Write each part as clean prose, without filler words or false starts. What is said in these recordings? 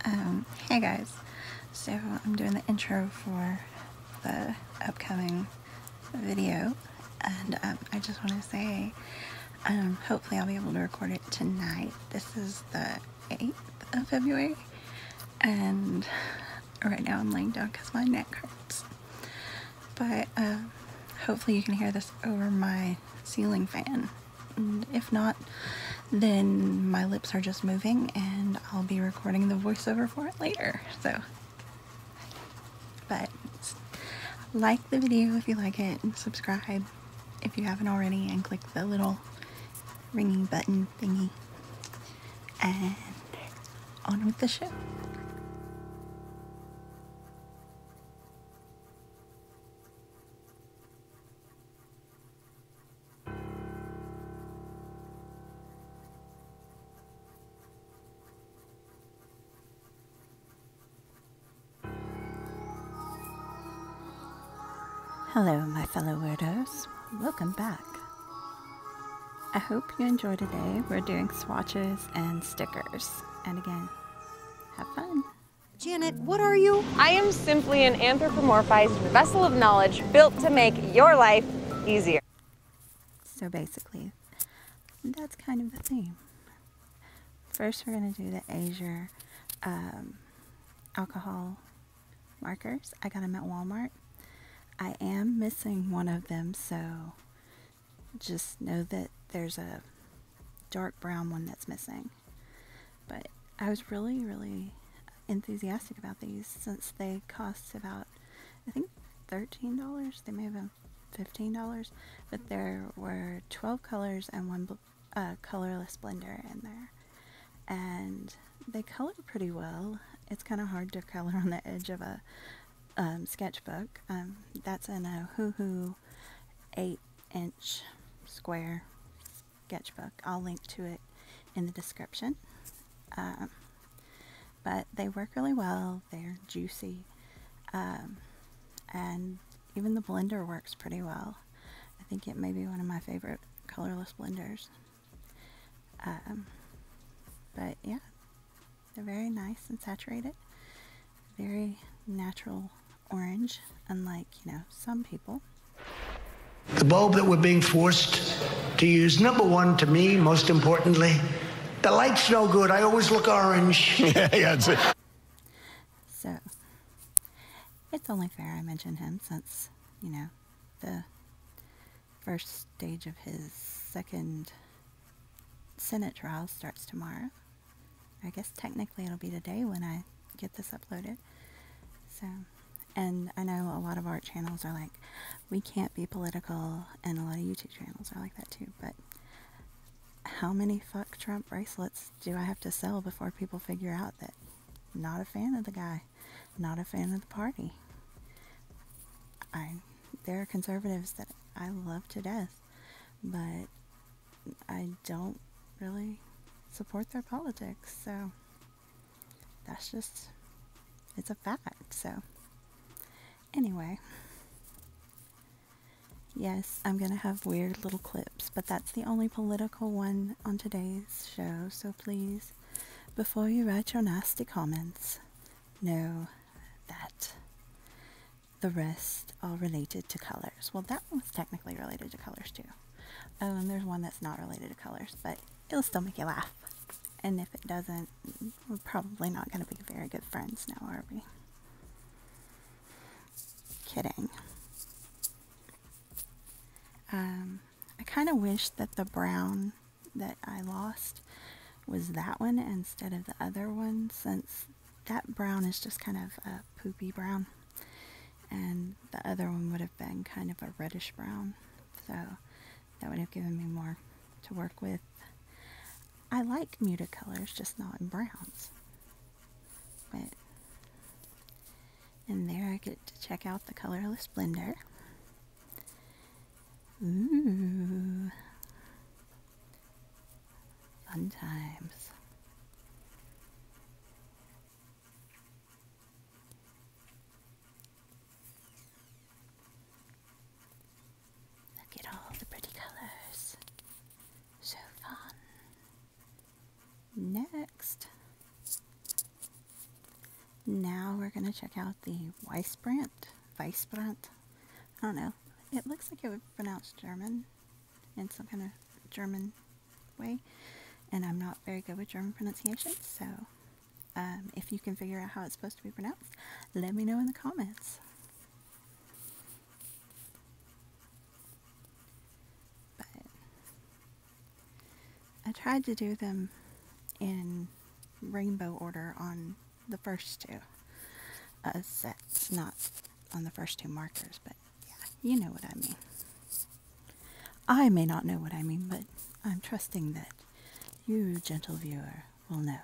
Hey guys, so I'm doing the intro for the upcoming video, and I just want to say, hopefully I'll be able to record it tonight. This is the 8th of February, and right now I'm laying down because my neck hurts, but hopefully you can hear this over my ceiling fan, and if not, then my lips are just moving and I'll be recording the voiceover for it later. So, but like the video if you like it, and subscribe if you haven't already, and click the little ringing button thingy, and on with the show. Hello, my fellow weirdos. Welcome back. I hope you enjoy today. We're doing swatches and stickers. And again, have fun. Janet, what are you? I am simply an anthropomorphized vessel of knowledge built to make your life easier. So basically, that's kind of the theme. First, we're going to do the Azure alcohol markers. I got them at Walmart. I am missing one of them, so just know that there's a dark brown one that's missing. But I was really enthusiastic about these since they cost about, I think, $13. They may have been $15, but there were 12 colors and one colorless blender in there. And they color pretty well. It's kind of hard to color on the edge of a sketchbook. That's in a OHUHU 8-inch square sketchbook. I'll link to it in the description. But they work really well. They're juicy. And even the blender works pretty well. I think it may be one of my favorite colorless blenders. But yeah, they're very nice and saturated. Very natural orange, unlike, some people. The bulb that we're being forced to use, number one, to me, most importantly, the light's no good. I always look orange. Yeah, that's it. So, it's only fair I mention him since, the first stage of his second Senate trial starts tomorrow. I guess technically it'll be today when I get this uploaded. So, and I know a lot of art channels are like, we can't be political, and a lot of YouTube channels are like that too, but how many fuck Trump bracelets do I have to sell before people figure out that not a fan of the guy, not a fan of the party? There are conservatives that I love to death, but I don't really support their politics, so that's just, it's a fact. So anyway, yes, I'm gonna have weird little clips, but that's the only political one on today's show, so please, before you write your nasty comments, know that the rest are related to colors. Well, that one was technically related to colors too. Oh, and there's one that's not related to colors, but it'll still make you laugh. And if it doesn't, we're probably not going to be very good friends now, are we? Kidding. I kind of wish that the brown that I lost was that one instead of the other one, since that brown is just kind of a poopy brown, and the other one would have been kind of a reddish brown, so that would have given me more to work with. I like muted colors, just not in browns. But in there I get to check out the colorless blender. Ooh. Fun times. Look at all the pretty colors. So fun. Next, Now we're going to check out the Weisbrandt. I don't know. It looks like it would pronounce German in some kind of German way. And I'm not very good with German pronunciation, so if you can figure out how it's supposed to be pronounced, let me know in the comments. But I tried to do them in rainbow order on the first two sets, not on the first two markers, but yeah, you know what I mean. I may not know what I mean, but I'm trusting that you, gentle viewer, will know.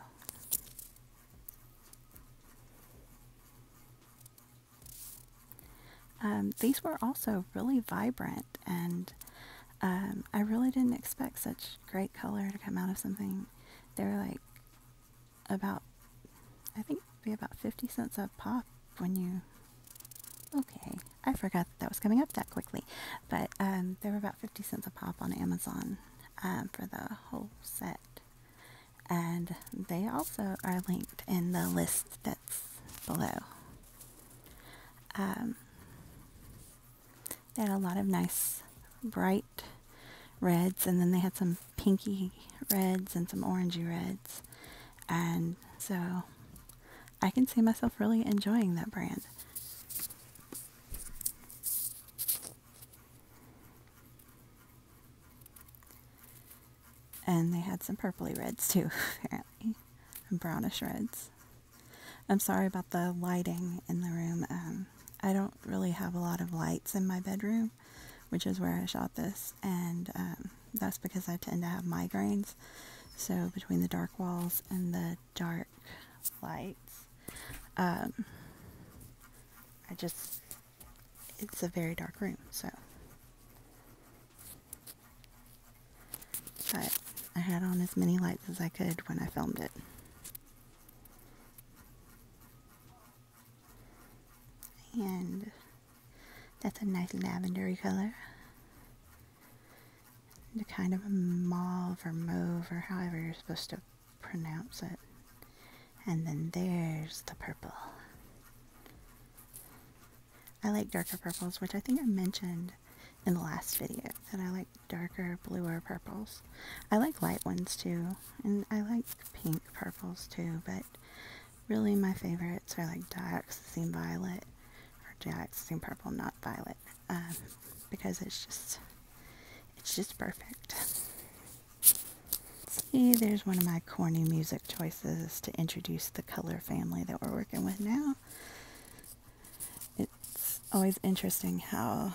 These were also really vibrant, and I really didn't expect such great color to come out of something. They were like about, I think be about 50 cents a pop when you, okay, I forgot that was coming up that quickly, but they were about 50 cents a pop on Amazon for the whole set. And they also are linked in the list that's below. They had a lot of nice bright reds, and then they had some pinky reds and some orangey reds. And so I can see myself really enjoying that brand. And they had some purpley reds too, apparently, and brownish reds. I'm sorry about the lighting in the room. I don't really have a lot of lights in my bedroom, which is where I shot this, and that's because I tend to have migraines. So between the dark walls and the dark lights, it's a very dark room, so. But I had on as many lights as I could when I filmed it. And that's a nice lavendery color. The kind of a mauve or mauve, or however you're supposed to pronounce it. And then there's the purple. I like darker purples, which I think I mentioned in the last video, that I like darker, bluer purples. I like light ones too, and I like pink purples too, but really my favorites are like dioxazine violet, or dioxazine purple, not violet, because it's just perfect. See, there's one of my corny music choices to introduce the color family that we're working with now. It's always interesting how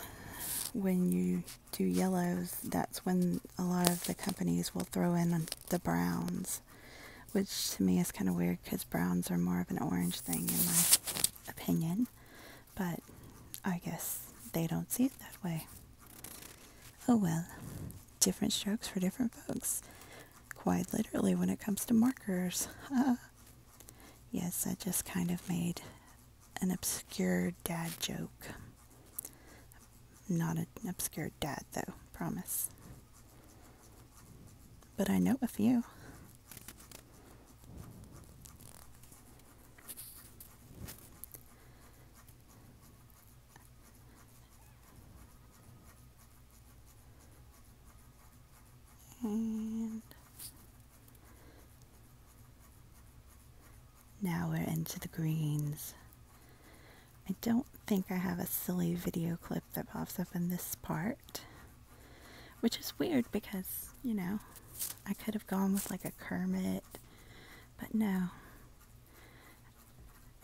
when you do yellows, that's when a lot of the companies will throw in the browns, which to me is kind of weird because browns are more of an orange thing in my opinion, but I guess they don't see it that way. Oh well, different strokes for different folks. Quite literally when it comes to markers. Yes, I just kind of made an obscure dad joke. Not an obscure dad though, promise. But I know a few. And now we're into the greens. I don't think I have a silly video clip that pops up in this part, which is weird because, you know, I could have gone with like a Kermit, but no.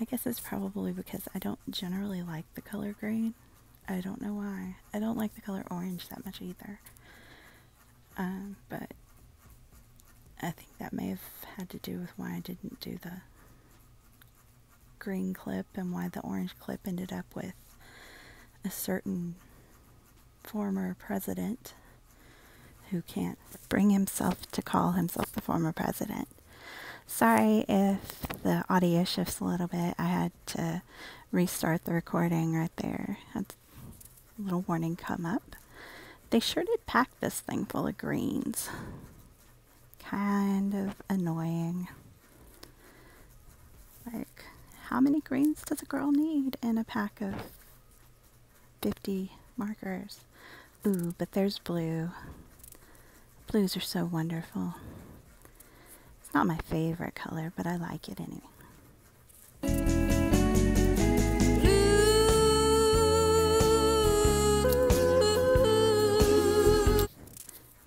I guess it's probably because I don't generally like the color green. I don't know why. I don't like the color orange that much either. But I think that may have had to do with why I didn't do the green clip and why the orange clip ended up with a certain former president who can't bring himself to call himself the former president. Sorry if the audio shifts a little bit. I had to restart the recording right there. Had a little warning come up. They sure did pack this thing full of greens. Kind of annoying. Like, how many greens does a girl need in a pack of 50 markers? Ooh, but there's blue. Blues are so wonderful. It's not my favorite color, but I like it anyway.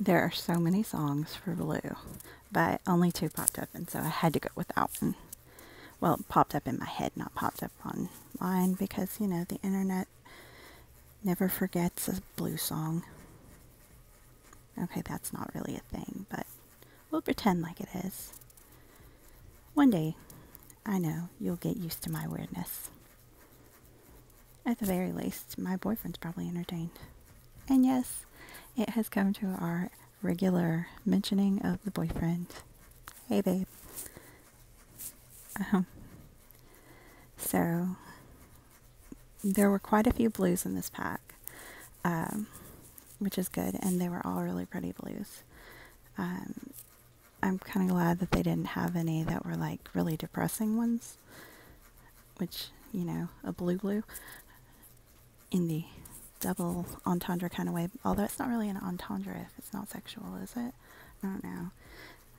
There are so many songs for blue, but only 2 popped up, and so I had to go with that one. Well, it popped up in my head, not popped up online, because, you know, the internet never forgets a blue song. Okay, that's not really a thing, but we'll pretend like it is. One day, I know, you'll get used to my weirdness. At the very least, my boyfriend's probably entertained. And yes, it has come to our regular mentioning of the boyfriend. Hey, babe. So, there were quite a few blues in this pack, which is good, and they were all really pretty blues. I'm kind of glad that they didn't have any that were like really depressing ones, which, you know, a blue in the double entendre kind of way, although it's not really an entendre if it's not sexual, is it? I don't know.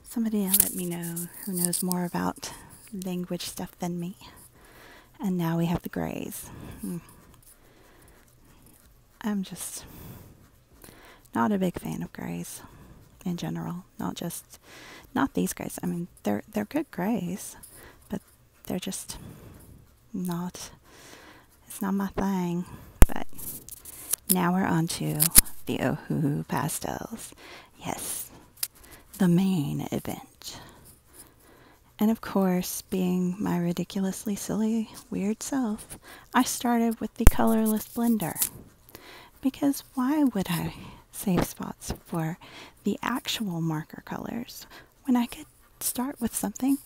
Somebody let me know who knows more about language stuff than me. And now we have the grays. I'm just not a big fan of grays in general. Not these grays. I mean, they're good grays, but they're just not, it's not my thing. But now we're on to the OHUHU Pastels. Yes, the main event. And of course, being my ridiculously silly, weird self, I started with the colorless blender. Because why would I save spots for the actual marker colors when I could start with something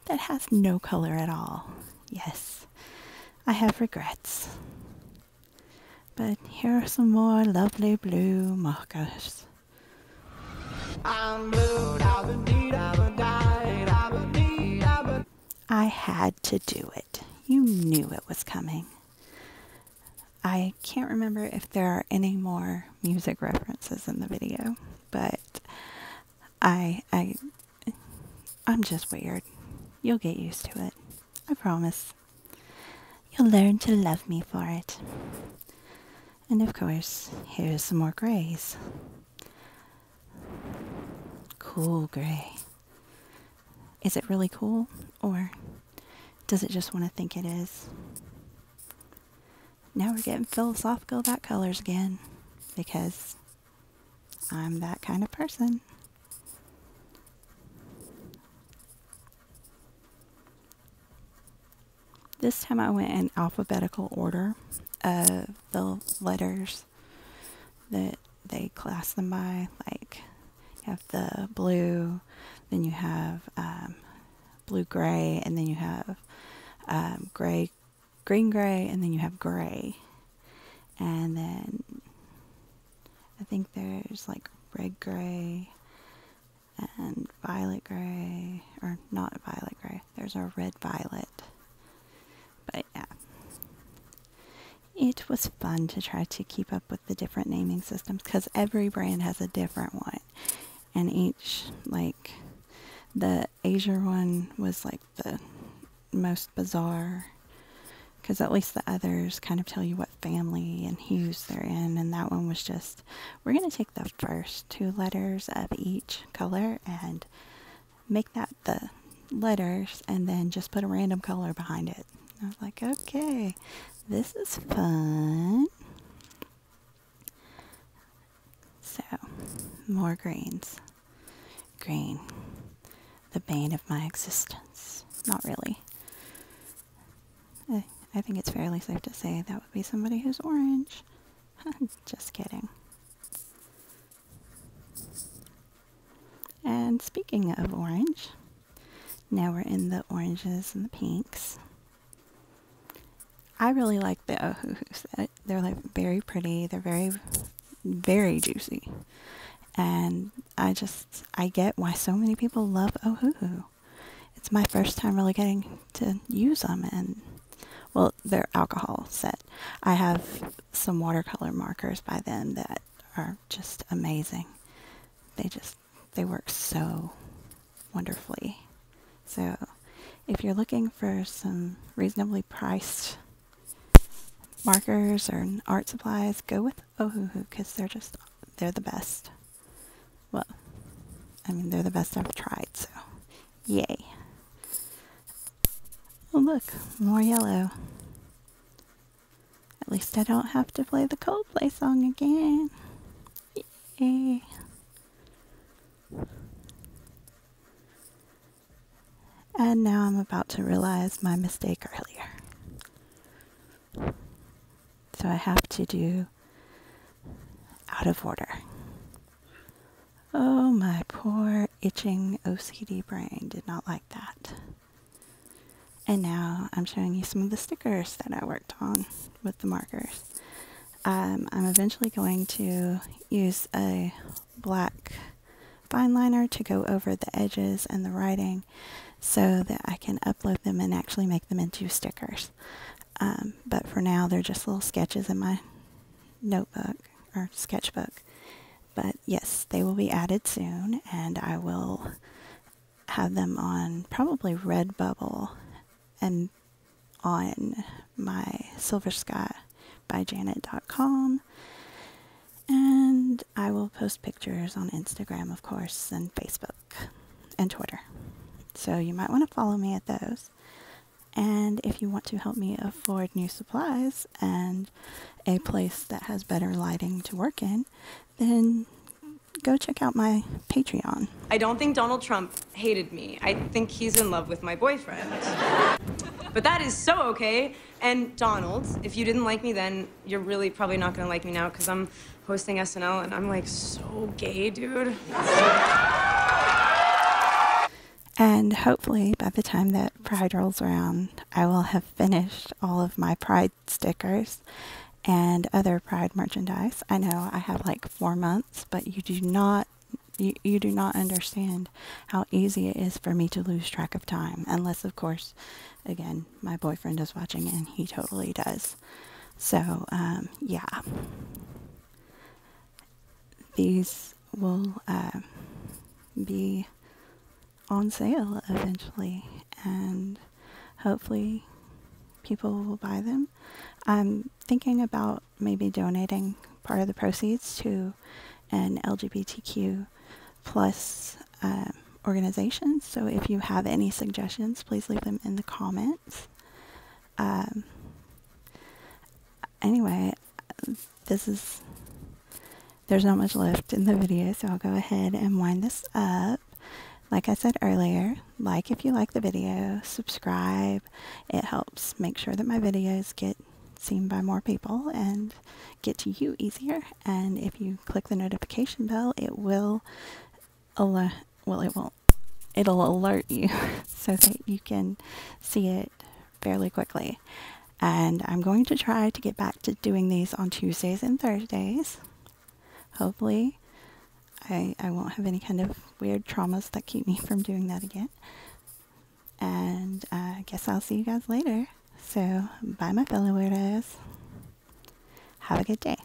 that has no color at all? Yes, I have regrets. But here are some more lovely blue markers. I had to do it. You knew it was coming. I can't remember if there are any more music references in the video, but I'm just weird. You'll get used to it. I promise. You'll learn to love me for it. And of course, here's some more grays. Cool gray. Is it really cool, or does it just want to think it is? Now we're getting philosophical about colors again, because I'm that kind of person. This time I went in alphabetical order of the letters that they class them by. Like, you have the blue, then you have blue-gray, and then you have green-gray, and then you have gray. And then I think there's like red-gray and violet-gray, or not violet-gray. There's a red-violet. But yeah, it was fun to try to keep up with the different naming systems, because every brand has a different one. And each, like, the Asia one was like the most bizarre, because at least the others kind of tell you what family and hues they're in, and that one was just, we're going to take the first 2 letters of each color and make that the letters, and then just put a random color behind it. I was like, okay, this is fun. So, more greens. Green, the bane of my existence. Not really. I think it's fairly safe to say that would be somebody who's orange. Just kidding. And speaking of orange, now we're in the oranges and the pinks. I really like the OHUHU set. They're like very pretty. They're very, very juicy. And I get why so many people love OHUHU. it's my first time really getting to use them, and well, they're alcohol set. I have some watercolor markers by them that are just amazing. They work so wonderfully. So if you're looking for some reasonably priced markers or art supplies, go with OHUHU, because they're the best. Well, I mean, they're the best I've tried, so yay. Oh look, more yellow. At least I don't have to play the Coldplay song again. Yay. And now I'm about to realize my mistake earlier. So I have to do out of order. Oh, my poor itching OCD brain did not like that. And now I'm showing you some of the stickers that I worked on with the markers. I'm eventually going to use a black fine liner to go over the edges and the writing so that I can upload them and actually make them into stickers. But for now, they're just little sketches in my notebook or sketchbook. But yes, they will be added soon, and I will have them on probably Redbubble and on my silverskybyjanet.com. And I will post pictures on Instagram, of course, and Facebook and Twitter. So you might want to follow me at those. And if you want to help me afford new supplies and a place that has better lighting to work in, then go check out my Patreon. I don't think Donald Trump hated me. I think he's in love with my boyfriend. But that is so okay. And Donald, if you didn't like me then, you're really probably not gonna like me now, because I'm hosting SNL and I'm like so gay, dude. And hopefully by the time that Pride rolls around, I will have finished all of my Pride stickers and other Pride merchandise. I know I have like 4 months, but you do not understand how easy it is for me to lose track of time. Unless, of course, again, my boyfriend is watching, and he totally does. So, yeah. These will be on sale eventually, and hopefully people will buy them. I'm thinking about maybe donating part of the proceeds to an LGBTQ plus organization. So if you have any suggestions, please leave them in the comments. Anyway, there's not much left in the video, so I'll go ahead and wind this up. Like I said earlier, like if you like the video, subscribe. It helps make sure that my videos get seen by more people and get to you easier. And if you click the notification bell, it will it'll alert you so that you can see it fairly quickly. And I'm going to try to get back to doing these on Tuesdays and Thursdays. Hopefully I won't have any kind of weird traumas that keep me from doing that again. And I guess I'll see you guys later. So, bye my fellow weirdos. Have a good day.